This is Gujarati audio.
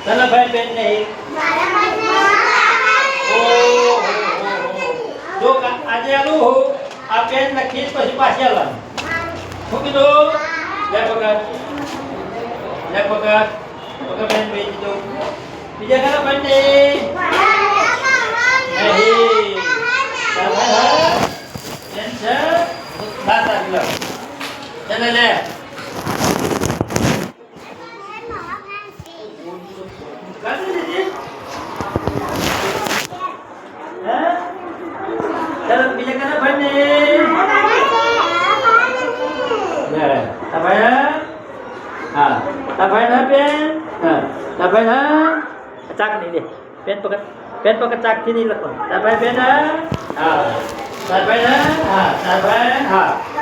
તને ભાઈ બેન નહીં જો આજે આલું હો આ પેન લખી પછી પાછી આલવાનું શું કીધું લે પકડ બેન બેસી દીધો બીજા કના ભાઈ નહીં બેન છે સાત આગળ ચાલે લે કાઢી દીધી ચાલો બીજા કના ભાઈ નહીં હા ભાઈ ના પેન હા ભાઈ ના ચાક નહીં દે પેન પકડ ચાક થી નહીં લખો ભાઈ પેન હા ભાઈ ના હા ભાઈ હા